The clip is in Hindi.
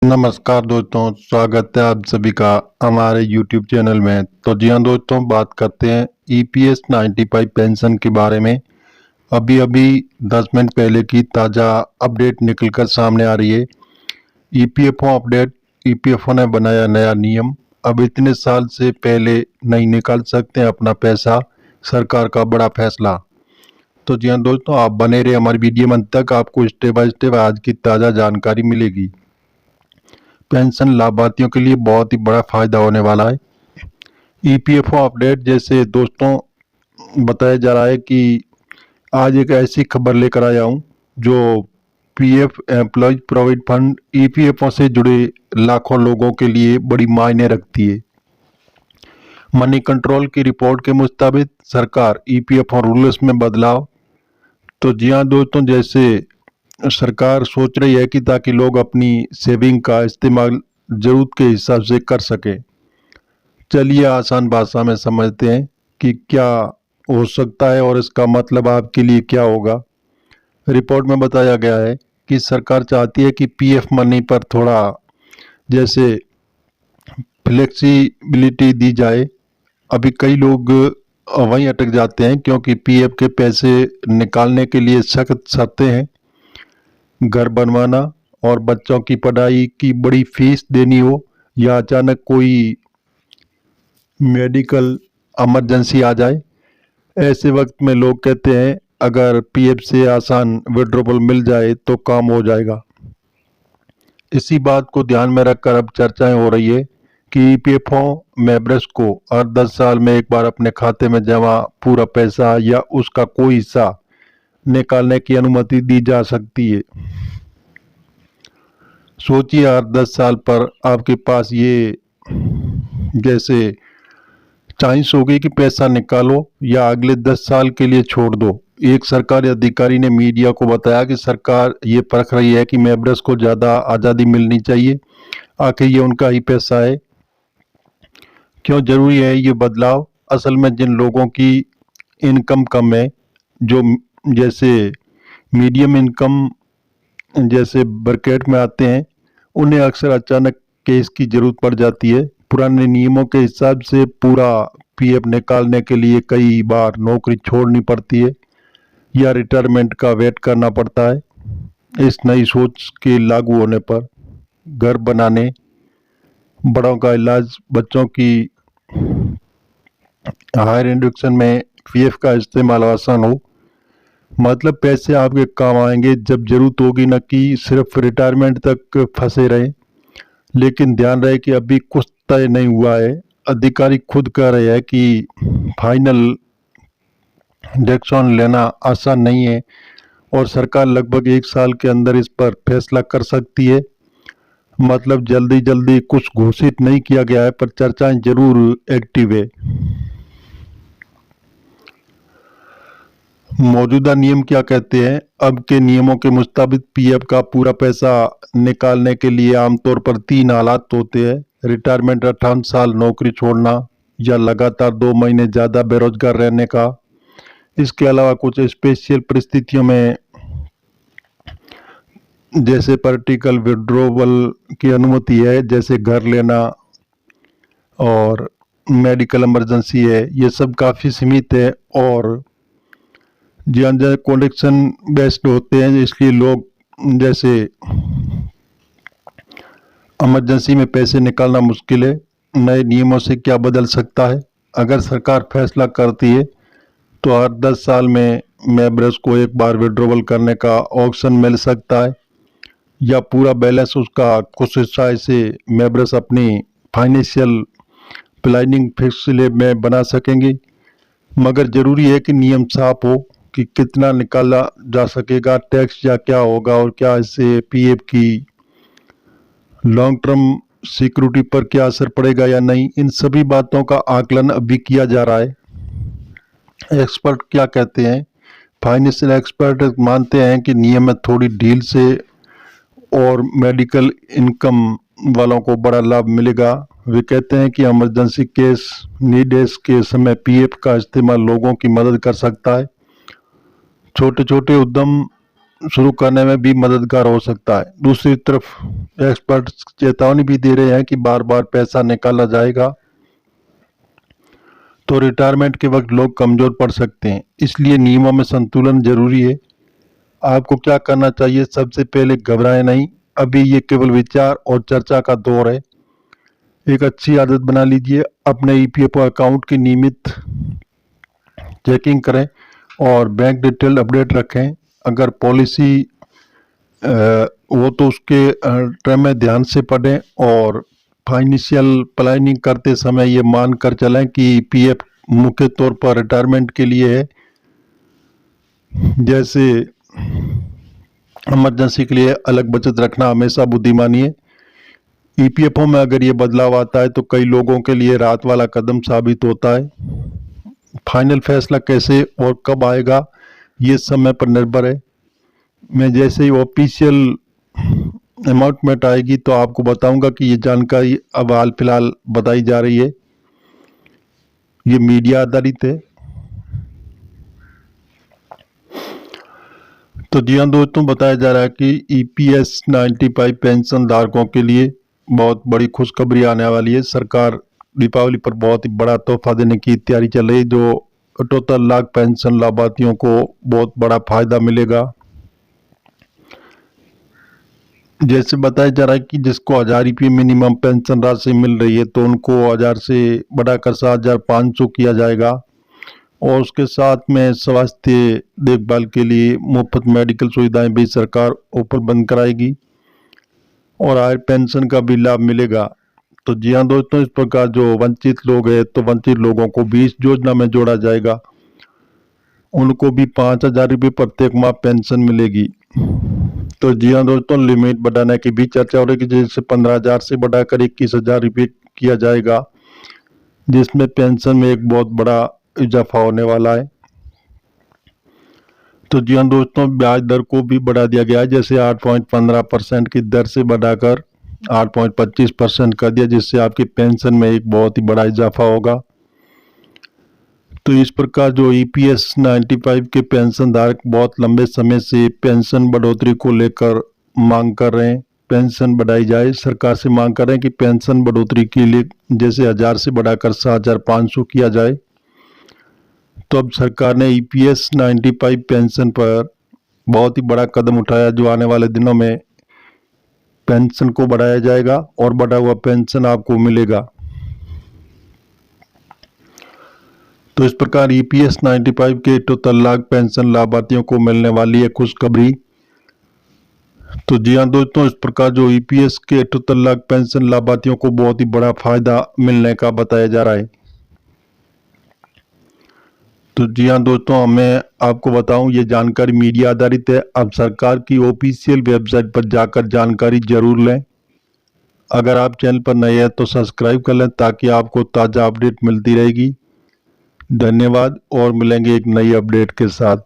नमस्कार दोस्तों, स्वागत है आप सभी का हमारे YouTube चैनल में। तो जी हाँ दोस्तों, बात करते हैं EPS 95 पेंशन के बारे में। अभी अभी 10 मिनट पहले की ताज़ा अपडेट निकलकर सामने आ रही है। EPFO अपडेट, EPFO ने बनाया नया नियम। अब इतने साल से पहले नहीं निकाल सकते अपना पैसा, सरकार का बड़ा फैसला। तो जी हाँ दोस्तों, आप बने रहे हमारी वीडियो में, अंत तक आपको स्टेप बाय स्टेप आज की ताज़ा जानकारी मिलेगी। पेंशन लाभार्थियों के लिए बहुत ही बड़ा फायदा होने वाला है। EPFO अपडेट जैसे दोस्तों बताया जा रहा है कि आज एक ऐसी खबर लेकर आया हूं जो PF employees provident fund EPFO से जुड़े लाखों लोगों के लिए बड़ी मायने रखती है। मनी कंट्रोल की रिपोर्ट के मुताबिक सरकार EPFO रूल्स में बदलाव। तो जी हाँ दोस्तों, जैसे सरकार सोच रही है कि ताकि लोग अपनी सेविंग का इस्तेमाल जरूरत के हिसाब से कर सकें। चलिए आसान भाषा में समझते हैं कि क्या हो सकता है और इसका मतलब आपके लिए क्या होगा। रिपोर्ट में बताया गया है कि सरकार चाहती है कि PF मनी पर थोड़ा जैसे फ्लेक्सिबिलिटी दी जाए। अभी कई लोग वहीं अटक जाते हैं क्योंकि PF के पैसे निकालने के लिए सख्त शर्तें हैं। घर बनवाना और बच्चों की पढ़ाई की बड़ी फीस देनी हो या अचानक कोई मेडिकल इमरजेंसी आ जाए, ऐसे वक्त में लोग कहते हैं अगर PF से आसान विड्रॉवल मिल जाए तो काम हो जाएगा। इसी बात को ध्यान में रखकर अब चर्चाएं हो रही है कि EPFO मेंबर्स को हर 10 साल में एक बार अपने खाते में जमा पूरा पैसा या उसका कोई हिस्सा निकालने की अनुमति दी जा सकती है। सोचिए हर 10 साल पर आपके पास ये जैसे चांस हो गई कि पैसा निकालो या अगले 10 साल के लिए छोड़ दो। एक सरकारी अधिकारी ने मीडिया को बताया कि सरकार ये परख रही है कि मेंबर्स को ज़्यादा आज़ादी मिलनी चाहिए, आखिर ये उनका ही पैसा है। क्यों जरूरी है ये बदलाव? असल में जिन लोगों की इनकम कम है, जो जैसे मीडियम इनकम जैसे ब्रैकेट में आते हैं, उन्हें अक्सर अचानक केस की जरूरत पड़ जाती है। पुराने नियमों के हिसाब से पूरा PF निकालने के लिए कई बार नौकरी छोड़नी पड़ती है या रिटायरमेंट का वेट करना पड़ता है। इस नई सोच के लागू होने पर घर बनाने, बड़ों का इलाज, बच्चों की हायर एजुकेशन में PF का इस्तेमाल आसान हो। मतलब पैसे आपके काम आएंगे जब जरूरत होगी, न कि सिर्फ रिटायरमेंट तक फंसे रहे। लेकिन ध्यान रहे कि अभी कुछ तय नहीं हुआ है। अधिकारी खुद कह रहे हैं कि फाइनल डिसीजन लेना आसान नहीं है और सरकार लगभग एक साल के अंदर इस पर फैसला कर सकती है। मतलब जल्दी जल्दी कुछ घोषित नहीं किया गया है, पर चर्चाएं जरूर एक्टिव है। मौजूदा नियम क्या कहते हैं? अब के नियमों के मुताबिक PF का पूरा पैसा निकालने के लिए आमतौर पर 3 हालात होते हैं: रिटायरमेंट, 58 साल, नौकरी छोड़ना या लगातार 2 महीने ज़्यादा बेरोजगार रहने का। इसके अलावा कुछ स्पेशल परिस्थितियों में जैसे पार्टिकल विड्रॉवल की अनुमति है, जैसे घर लेना और मेडिकल इमरजेंसी है। ये सब काफ़ी सीमित है और ज्यादा कनेक्शन बेस्ड होते हैं, इसलिए लोग जैसे इमरजेंसी में पैसे निकालना मुश्किल है। नए नियमों से क्या बदल सकता है? अगर सरकार फैसला करती है तो हर 10 साल में मेंबर्स को एक बार विड्रॉवल करने का ऑप्शन मिल सकता है या पूरा बैलेंस उसका कुछ हिस्सा से मेंबर्स अपनी फाइनेंशियल प्लानिंग फैसले में बना सकेंगे। मगर जरूरी है कि नियम साफ हो कि कितना निकाला जा सकेगा, टैक्स या क्या होगा और क्या इससे PF की लॉन्ग टर्म सिक्योरिटी पर क्या असर पड़ेगा या नहीं। इन सभी बातों का आकलन अभी किया जा रहा है। एक्सपर्ट क्या कहते हैं? फाइनेंशियल एक्सपर्ट मानते हैं कि नियम में थोड़ी ढील से और मेडिकल इनकम वालों को बड़ा लाभ मिलेगा। वे कहते हैं कि इमरजेंसी केस, नीड्स के समय PF का इस्तेमाल लोगों की मदद कर सकता है। छोटे छोटे उद्यम शुरू करने में भी मददगार हो सकता है। दूसरी तरफ एक्सपर्ट्स चेतावनी भी दे रहे हैं कि बार बार पैसा निकाला जाएगा तो रिटायरमेंट के वक्त लोग कमजोर पड़ सकते हैं, इसलिए नियमों में संतुलन जरूरी है। आपको क्या करना चाहिए? सबसे पहले घबराएं नहीं, अभी ये केवल विचार और चर्चा का दौर है। एक अच्छी आदत बना लीजिए, अपने ईपीएफओ अकाउंट की नियमित चेकिंग करें और बैंक डिटेल अपडेट रखें। अगर पॉलिसी वो तो उसके टर्म में ध्यान से पढ़ें और फाइनेंशियल प्लानिंग करते समय ये मान कर चलें कि पीएफ मुख्य तौर पर रिटायरमेंट के लिए है, जैसे इमरजेंसी के लिए अलग बचत रखना हमेशा बुद्धिमानी है। ईपीएफओ में अगर ये बदलाव आता है तो कई लोगों के लिए राहत वाला कदम साबित होता है। फाइनल फैसला कैसे और कब आएगा ये समय पर निर्भर है। मैं जैसे ही ऑफिशियल अनाउंसमेंट आएगी तो आपको बताऊंगा कि ये जानकारी अब हाल फिलहाल बताई जा रही है, ये मीडिया आधारित है। तो जी हाँ दोस्तों, बताया जा रहा है कि ईपीएस 95 पेंशन धारकों के लिए बहुत बड़ी खुशखबरी आने वाली है। सरकार दीपावली पर बहुत ही बड़ा तोहफा देने की तैयारी चल रही है, जो टोटल लाख पेंशन लाभार्थियों को बहुत बड़ा फायदा मिलेगा। जैसे बताया जा रहा है कि जिसको 1000 रुपये मिनिमम पेंशन राशि मिल रही है तो उनको 1000 से बढ़ाकर 7500 किया जाएगा और उसके साथ में स्वास्थ्य देखभाल के लिए मुफ्त मेडिकल सुविधाएं भी सरकार उपलब्ध कराएगी और आय पेंशन का भी लाभ मिलेगा। तो जी हाँ दोस्तों, इस प्रकार जो वंचित लोग हैं तो वंचित लोगों को भी इस योजना में जोड़ा जाएगा, उनको भी 5000 रुपये प्रत्येक माह पेंशन मिलेगी। तो जी हाँ दोस्तों, लिमिट बढ़ाने की भी चर्चा हो रही है, जैसे 15,000 से बढ़ाकर 21,000 रुपये किया जाएगा, जिसमें पेंशन में एक बहुत बड़ा इजाफा होने वाला है। तो जी हाँ दोस्तों, ब्याज दर को भी बढ़ा दिया गया है, जैसे 8.15% की दर से बढ़ाकर 8.25% कर दिया, जिससे आपकी पेंशन में एक बहुत ही बड़ा इजाफा होगा। तो इस प्रकार जो ईपीएस 95 के पेंशन धारक बहुत लंबे समय से पेंशन बढ़ोतरी को लेकर मांग कर रहे हैं, पेंशन बढ़ाई जाए, सरकार से मांग कर रहे हैं कि पेंशन बढ़ोतरी के लिए जैसे 1000 से बढ़ाकर 7500 किया जाए। तो अब सरकार ने ईपीएस 95 पेंशन पर बहुत ही बड़ा कदम उठाया, जो आने वाले दिनों में पेंशन को बढ़ाया जाएगा और बढ़ा हुआ पेंशन आपको मिलेगा। तो इस प्रकार ईपीएस 95 के टोटल लाख पेंशन लाभार्थियों को मिलने वाली है खुशखबरी। तो जी हाँ दोस्तों, इस प्रकार जो ईपीएस के टोटल लाख पेंशन लाभार्थियों को बहुत ही बड़ा फायदा मिलने का बताया जा रहा है। तो जी हाँ दोस्तों, मैं आपको बताऊं ये जानकारी मीडिया आधारित है, अब सरकार की ऑफिशियल वेबसाइट पर जाकर जानकारी जरूर लें। अगर आप चैनल पर नए हैं तो सब्सक्राइब कर लें ताकि आपको ताज़ा अपडेट मिलती रहेगी। धन्यवाद और मिलेंगे एक नई अपडेट के साथ।